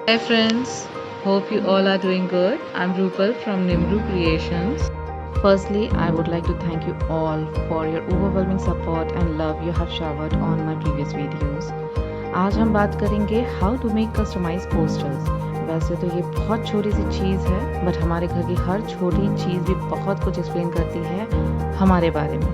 Hi friends, hope you all are doing good. I'm Rupal from Nimroo Creations. Firstly, I would like to thank you all for your overwhelming support and love you have showered on my previous videos. आज हम बात करेंगे how to make customized posters. वैसे तो ये बहुत छोटी सी चीज़ है, बट हमारे घर की हर छोटी चीज़ भी बहुत कुछ एक्सप्लेन करती है हमारे बारे में.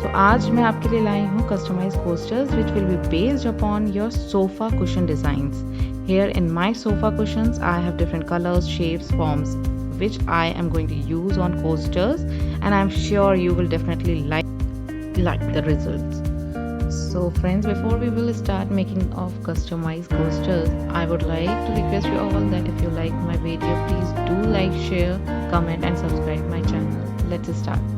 तो आज मैं आपके लिए लाई हूँ customized coasters which will be based upon your sofa cushion designs. Here in my sofa cushions, I have different colors, shapes, forms which I am going to use on coasters, and I'm sure you will definitely like the results. So friends, before we will start making of customized coasters, I would like to request you all that if you like my video, please do like, share, comment and subscribe my channel. Let's start.